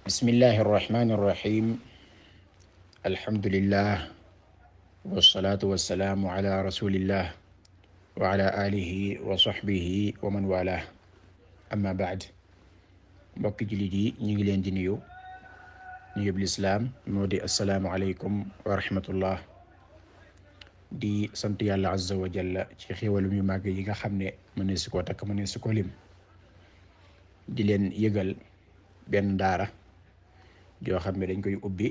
bismillahi irrahmani irrahim alhamdulillah wasalaatu wasalaamu ala rasulillah wa ala alihi wa sahbihi wa man wala amma baad mbokki jullit yi ñu ngi leen di nuyub lislaam moo di assalaamu aleykum wa rahmatullah di sant yàlla azza wa jalla ci xéewalum yu màgg yi nga xam ne mënee su ko takk mënee su ko lim di leen yëgal benn daara joo xam ne dañ koy ubbi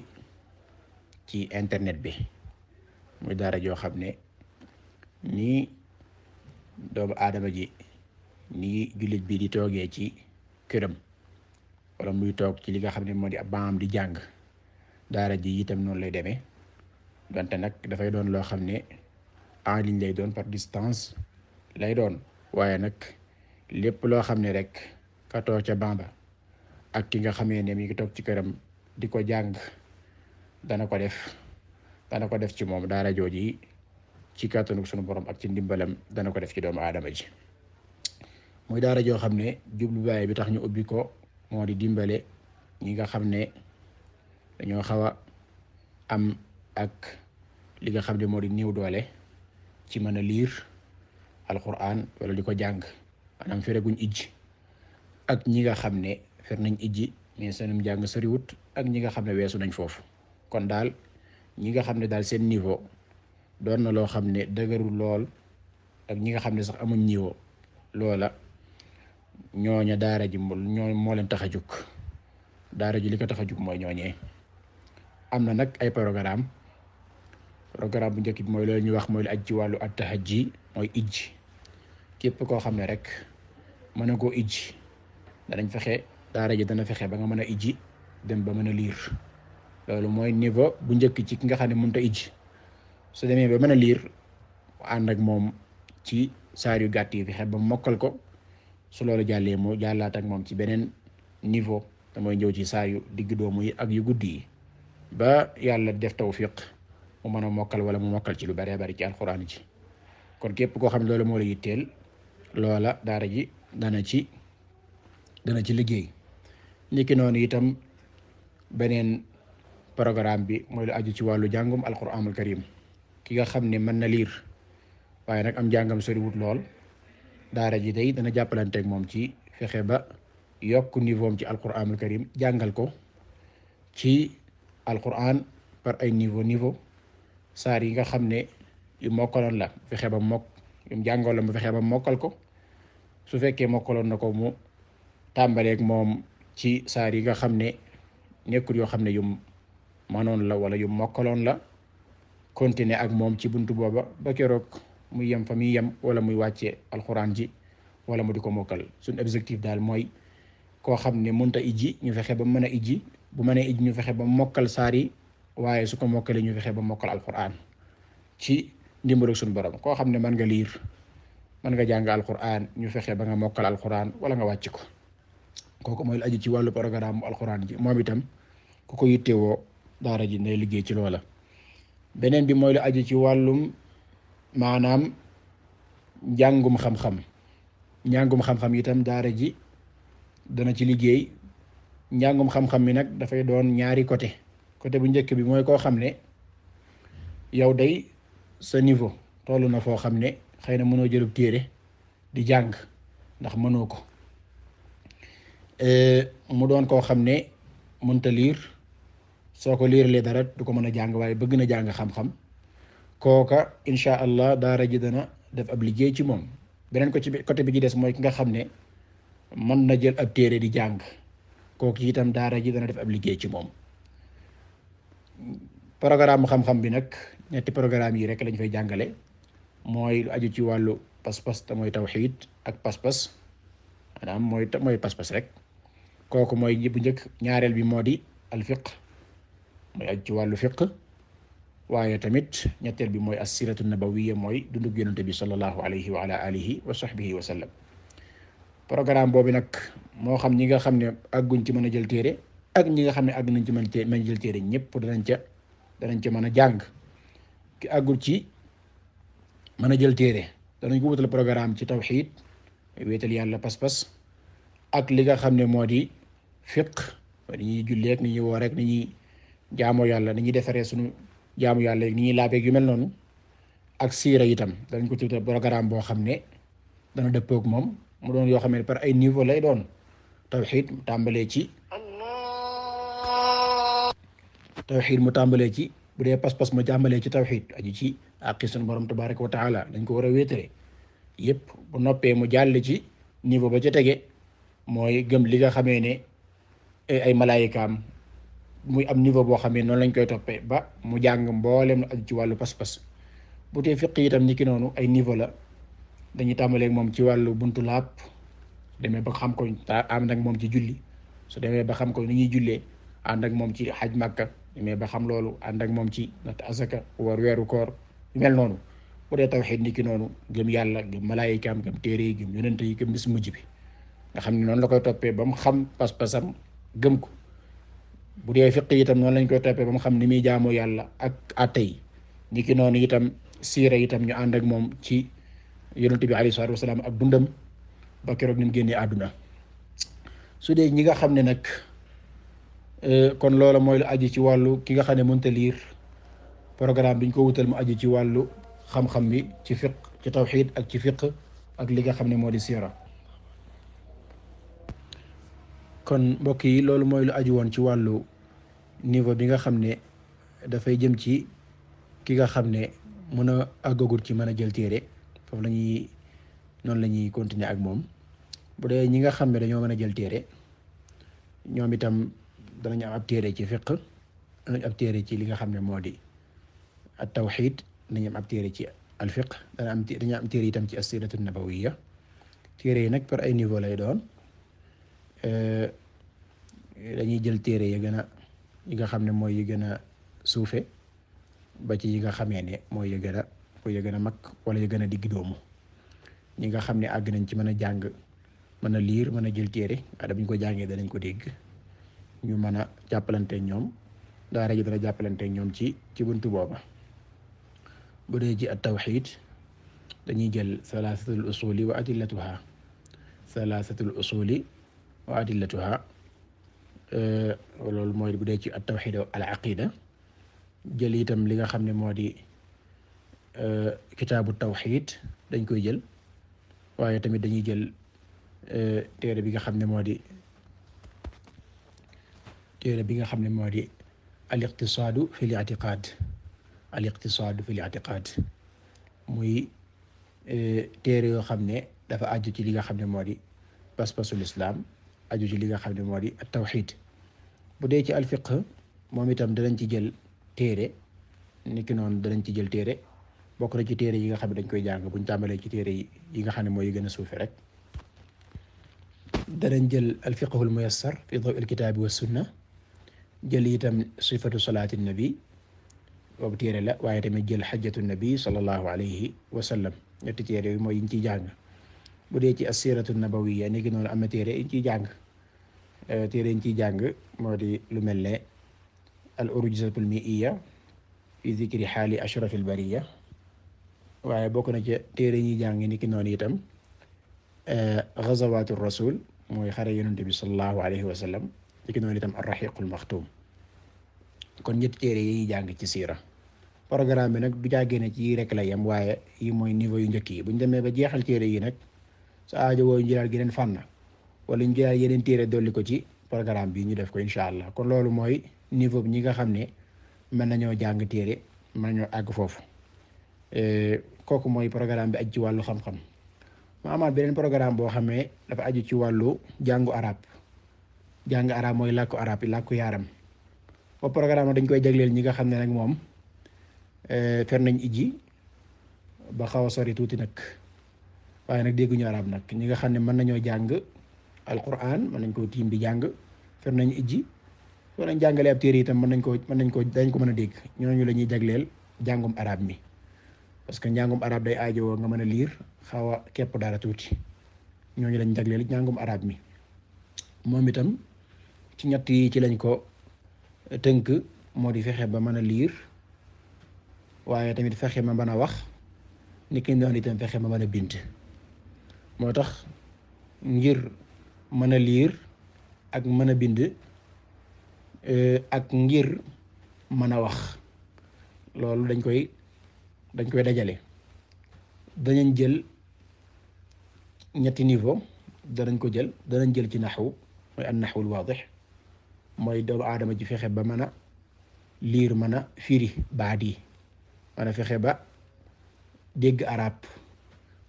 ci internet bi muy daara joo xam ne nii doomu aadama ji nii jullit bi di toogee ci këram wala muy toog ci li nga xam ne moo di ab baam di jàng daara ji itam noonu lay demee donte nag dafay doon loo xam ne en ligne lay doon par distance lay doon waaye nag lépp loo xam ne rek ka toog ca bamba ak ki nga xamee ne mi ngi toog ci këram di ko jàng dana ko def ci moom daara jooji ci kàttanu sunu borom ak ci ndimbalam dana ko def ci doomu aadama ji muy daara joo xam ne jubluwaay bi tax ñu ubbi ko moo di dimbale ñi nga xam ne dañoo xaw a am ak li nga xam ne moo di néew doole ci mën a liir alquran wala di ko jàng maanaam fereguñ ijji ak ñi nga xam ne fer nañ ijji mais seenum jàng soriwut ak ñi nga xam ne weesu nañ foofu kon daal ñi nga xam ne daal seen niveau doon na loo xam ne dëgërul lool ak ñi nga xam ne sax amuñ niveau loola ñooña daara ji moo leen tax a jóg daara ji li ko tax a jóg mooy ñooñee am na nag ay programme bu njëkk bi mooy loolu ñu wax mooy lu aj ci wàllu at-tahajji mooy ijji képp koo xam ne rek mën na koo ijji danañ fexe daara ji dana fexe ba nga mën a ijji dem ba mën a liir loolu mooy niveau bu njëkk ci ki nga xam ne mënut a ijji su demee ba mën a liir ànd ak moom ci saar yu gàtt yi fexe ba mokkal ko su loolu jàllee mu jàllaat ak moom ci beneen niveau te mooy ñëw ci saar yu digg doomu yi ak yu guddi yi ba yàlla def tawfiq mu mën a mokkal wala mu mokkal ci lu baree bari ci alxuraan ji kon képp koo xam ne loolu moo la yitteel loola daara ji dana ci liggéey niki noonu itam beneen programme bi mooy lu aju ci wàllu jàngum alquranul karim ki nga xam ne mën na liir waaye nag am jàngam soriwut lool daara ji day dana jàppalanteeg moom ci fexe ba yokk niveau am ci alquranul karim jàngal ko ci alquran par ay niveau saar yi nga xam ne yu mokkaloon la fexe ba yu jàngoon la mu fexe ba mokkal ko su fekkee mokkaloon na ko mu tàmbaleeg moom ci saar yi nga xam ne nekkul yoo xam ne yu manoon la wala yu mokkaloon la continuer ak moom ci buntu booba ba keroog muy yem fa muy yem wala muy wàcce alxuraan ji wala mu di ko mokkal suñ objectif daal mooy koo xam ne mënta ijji ñu fexe ba mën a ijji bu mënee ijji ñu fexe ba mokkal saar yi waaye su ko mokkalee ñu fexe ba mokkal alxuraan ci ndimbalu suñu borom koo xam ne mën nga liir mën nga jàng alxuraan ñu fexe ba nga mokkal alxuraan wala nga wàcc ko kooku mooy lu aju ci wàllu programme bu alxuraan ji moom itam ku ko yittewoo daara ji day liggéey ci loola. beneen bi mooy lu aju ci wàllum maanaam njàngum xam-xam itam daara ji dana ci liggéey njàngum xam-xam mi nag dafay doon ñaari côté bu njëkk bi mooy koo xam ne yow day sa niveau toll na foo xam ne xëy na mënoo jëlub téere di jàng ndax mënoo ko mu doon koo xam ne mënta liir soo ko liiralee dara du ko mën a jàng waaye bëgg na jàng xam-xam kooka incha allah daara ji dana def ab liggéey ci moom beneen ko ci côté bi ci des mooy ki nga xam ne mën na jël ab téere di jàng kooku itam daara ji dana def ab liggéey ci moom programme xam-xam bi nag ñetti programme yi rek lañ fay jàngale mooy lu aju ci wàllu pas-pas te mooy tawxiid ak pas-pas maanaam mooy pas-pas rek kooku mooy bu njëkk ñaareel bi moo di alfiq mooy aju ci wàllu fiq waaye tamit ñetteel bi mooy assiratu nabawiyya mooy dundug yonente bi sallallahu alayhi wa ala alihi wa sahbihi wa sallam programme boobu nag moo xam ñi nga xam ne àgguñ ci mën a jël téere ak ñi nga xam ne àgg nañ ci mën a jël téere ñëpp danañ ca mën a jàng ki àggul ci mën a jël téere danañ ko wutal programme ci tawxiid wéetal yàlla pas-pas ak li nga xam ne moo di fiq ni ñuy julleek ni ñuy woor rek ni ñuy jaamoo yàlla ni ñuy defaree suñu jaamu yàlla ni ñuy laabeeg yu mel noonu ak siira itam dañ ko tuddee programme boo xam ne dana dëppook moom mu doon yoo xam ne par ay niveau lay doon tawxiid mu tàmbalee ci bu dee pas-pas ma jàmbalee ci tawxiid aju ci àqi sunu borom tabaraka wa taala dañ ko war a wéetale yépp bu noppee mu jàll ci niveau ba ca tege mooy gëm li nga xamee ne ay malaayikaam muy am niveau boo xamee noonu lañ koy toppee ba mu jàng mboolem lu aju ci wàllu pas-pas bu dee fiq itam ni ki noonu ay niveau la dañuy tàmbaleeg moom ci wàllu buntu laab demee ba xam ko ànd ak moom ci julli su demee ba xam ko ni ñuy jullee ànd ak moom ci xaj màkka demee ba xam loolu ànd ak moom ci natt asaka war weeru koor yu mel noonu bu dee tawxiid ni ki noonu gëm yàlla gëm malaayikaam gëm téere yi gëm yonente yi gëm bis mujj bi nga xam ne noonu la koy toppee ba mu xam pas-pasam gëm ko bu dee fiq itam noonu lañ koy toppee ba mu xam ni muy jaamoo yàlla ak àtte yi ni ki noonu itam siira itam ñu ànd ak moom ci yonente bi alayhi salaatu wasalaam ak dundam ba keroog ni mu génnee àdduna su dee ñi nga xam ne nag kon loola mooy lu aju ci wàllu ki nga xam ne mënta liir programme bi ñu ko wutal mu aju ci wàllu xam-xam bi ci fiq ci tawxiid ak ci fiq ak li nga xam ne moo di siira kon mbokk yi loolu mooy lu aju woon ci wàllu niveau bi nga xam ne dafay jëm ci ki nga xam ne mën a àggagul ci mën a jël téere foofu la ñuy noonu la ñuy continuer ak moom bu dee ñi nga xam ne dañoo mën a jël téere ñoom itam danañu am ab téere ci fiq danañ ab téere ci li nga xam ne moo di at tawxiid danañ am ab téere ci al fiq dañu am téere itam ci as-siiratu nabawiyya téere yi nag par ay niveau lay doon dañuy jël téere yi nga xam ne mooy yi gën a suufe ba ci yi nga xamee ne mooy yi gën a mag wala yi gën a digg doomu ñi nga xam ne àgg nañ ci mën a jàng mën a liir mën a jël téere ada bu ñu ko jàngee danañ ko dégg ñu mën a jàppalante ñoom daara ji dana jàppalante ñoom ci buntu booba bu dee ci at-tawxiid dañuy jël salaasatul usuli wa adillatuha loolu mooy bu dee ci at-tawxiid al aqida jël itam li nga xam ne moo di kitaabu tawxiid dañ koy jël waaye tamit dañuy jël téere bi nga xam ne moo di al-iqtisaadu fi l-i'tiqaad muy téere yoo xam ne dafa aju ci li nga xam ne moo di pas-pasul islaam aju ci li nga xam ne moo di at-tawxiid bu dee ci al-fiqh moom itam danañ ci jël téere niki noonu danañ ci jël téere bokk na ci téere yi nga xam ne dañ koy jàng buñ tàmbalee ci téere yi nga xam ne mooy gën a suufe rek danañ jël al-fiqhul muyassar fi dawi al-kitaabi wa sunna jël itam sifatu salaati nabi boobu téere la waaye tamit jël xajjatu nabi sallallahu alayhi wa sallam ñetti téere yi mooy yiñ ciy jàng bu dee ci as-siiratu nabawiyya niki noonu am na téere yiñ ciy jàng téere yiñ ciy jàng moo di lu mel ne al-urjuzatul mi'iyya fi zikri xaali ashrafil bariyya waaye bokk na ci téere ñuy jàng niki noonu itam gazawaatu rasul mooy xare yonent bi sallallahu alayhi wa sallam niki noonu itam ar-rahiqul maxtuum kon ñetti téere yi ñuy jàng ci siira programme bi nag du jàggee ne ci yi rek la yem waaye yi mooy niveau yu njëkk yi buñ demee ba jeexal téere yi nag sa aajo woo ñu jëlaat geneen fànn wala ñu jëlaat yeneen téere dolli ko ci programme bi ñu def ko incha allah kon loolu mooy niveau bi ñi nga xam ne mën nañoo jàng téere mën nañoo àgg foofu kooku mooy programme bi aju ci wàllu xam-xam mu amaat beneen programme boo xamee dafa aju ci wàllu jàng arab mooy làkku arab yi làkku yaaram boobu programme dañ koy jagleel ñi nga xam ne nag moom fer nañ ijji ba xaw a sori tuuti nag waaye nag dégguñu arab nag ñi nga xam ne mën nañoo jàng alquran mën nañ koo tiim di jàng fer nañ ijji soo nañ jàngalee ab téere itam dañ ko mën a dégg ñooñu la ñuy jagleel jàngum arab mi parce que njàngum arab day aajowoo nga mën a liir xaw a képp dara tuuti ñooñu lañ jagleel njàngum arab mi moom itam ci ñett yi ci lañ ko tënk moo di fexe ba mën a liir waaye tamit fexe ma mën a wax ni ki doon itam fexe ma mën a bind moo tax ngir mën a liir ak mën a bind ak ngir mën a wax. loolu dañ koy dajale. danañ jël ñetti niveau danañ jël ci naxwu mooy an naxwul waadix mooy doomu aadama ji fexe ba mën a liir mën a firi baat yi mën a fexe ba dégg arab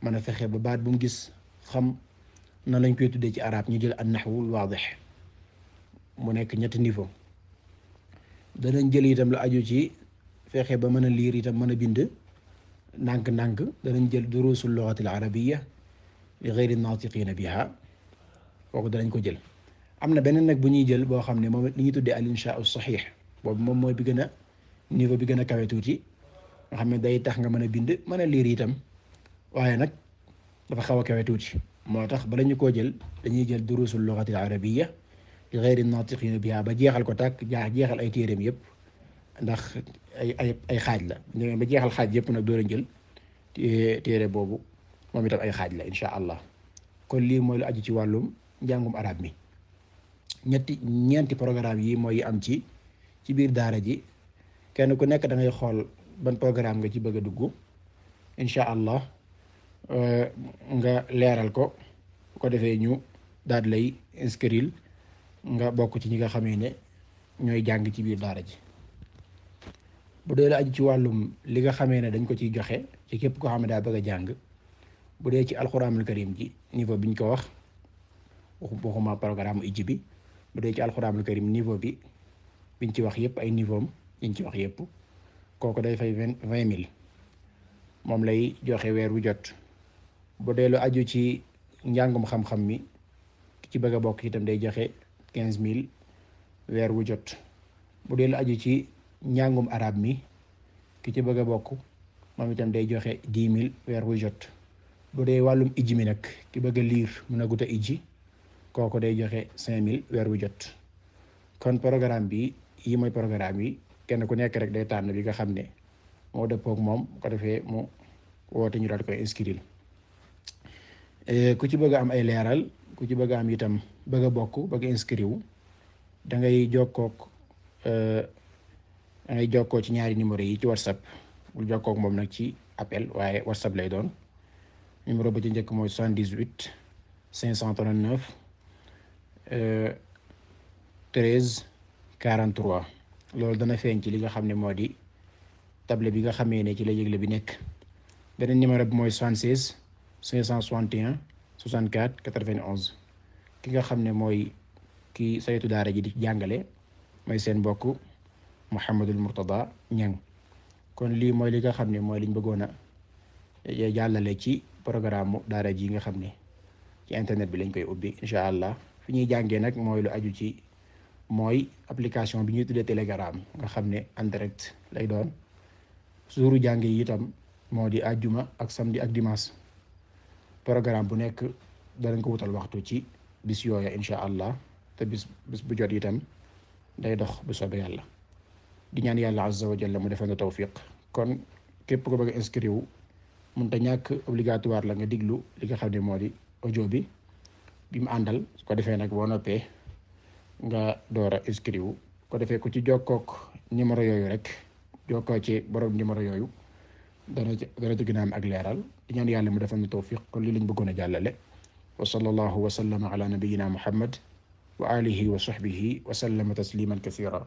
mën a fexe ba baat bu mu gis xam na lañ koy tuddee ci arab ñu jël an naxwul waadix mu nekk ñetti niveau. danañ jël itam lu aju ci fexe ba mën a liir itam mën a bind ndànk-ndànk. danañ jël duruusul lugatil arabiyya li ghayri naatiqiina biha kooku danañ ko jël. am na beneen nag bu ñuy jël boo xam ne moom li ñuy tuddee al inshaa as-saxiix boobu moom mooy bi gën a niveau bi gën a kawe tuuti nga xam ne day tax nga mën a bind mën a liir itam waaye nag dafa xaw a kawe tuuti. moo tax bala ñu koo jël dañuy jël duruusul lugatil arabiyya li ghayri naatiqiina biha ba jeexal ko tàkk jeexal ay téereem yëpp ndax ay xaaj la ba jeexal xaaj yëpp nag door a jël téere boobu moom itam ay xaaj la insha allah. kon lii mooy lu aju ci wàllum njàngum arab mi. ñeenti programme yi mooy am ci biir daara ji kenn ku nekk da ngay xool ban programme nga ci bëgg a dugg insha allah nga leeral ko bu ko defee ñu daal lay inscrire nga bokk ci ñi nga xamee ne ñooy jàng ci biir daara ji. bu dee la aju ci wàllum li nga xamee ne dañ ko ciy joxe ci képp koo xam ne daa bëgg a jàng bu dee ci alxuraanul karim ji niveau biñ ko wax waxuma programme ijji bi. bu dee ci alxuraanul karim niveau bi biñ ci wax yëpp ay niveau am yiñ ci wax yëpp kooku day fay 20 000 moom lay joxe weer wu jot. bu dee lu aju ci njàngum xam-xam mi ki ci bëgg a bokk itam day joxe 15 000 weer wu jot. bu dee lu aju ci njàngum arab mi ki ci bëgg a bokk moom itam day joxe 10 000 weer wu jot. bu dee wàllum ijji mi nag ki bëgg a liir mën a gut a ijji kooku day joxe 5 000 weer wu jot. kon programme bi yi mooy programme yi kenn ku nekk rek day tànn bi nga xam ne moo dëppook moom ko defee mu woote ñu daal koy inscrire. ku ci bëgg a am ay leeral ku ci bëgg a am itam bëgg a bokk bëgg a inscrire wu da ngay jokkoo ci ñaari numéro yi ci whatsapp bul jokkook moom nag ci appel waaye whatsapp lay doon. numéro ba ci njëkk mooy 78 539 13 43 loolu dana feeñ ci li nga xam ne moo di table bi nga xamee ne ci la yëgle bi nekk. beneen numéro bi mooy 76 561 64 91 ki nga xam ne mooy ki saytu daara ji di jàngale mooy seen mbokk Mouhamadul Mourtada Niang. kon lii mooy li nga xam ne mooy liñ bëggoon a jàllale ci programme daara ji nga xam ne ci internet bi lañ koy ubbi incha allah. fi ñuy jàngee nag mooy lu aju ci mooy application bi ñuy tuddee Telegram nga xam ne en direct lay doon. suuru jàng yi itam moo di àjjuma ak samedi ak dimanche. programme bu nekk danañ ko wutal waxtu ci bis yooya incha allah te bis bu jot itam day dox bu soobee yàlla. di ñaan yàlla azza wa jalla mu defal na tawfiq. kon képp ko bëgg a inscrire wu mënta ñàkk obligatoire la nga diglu li nga xam ne moo di audio bi mu àndal su ko defee nag boo noppee nga door a inscrire wu ko defee ku ci jokkook numéro yooyu rek jokkoo ci borom numéro yooyu dana ci gën a am ak leeral. di ñaan yàlla mu defal na tawfiq. kon lii lañ bëggoon a jàllale. wa sallallahu wa sallama ala nabiyyina muhammad wa alihi wa sahbihi wa sallama tasliman kathira.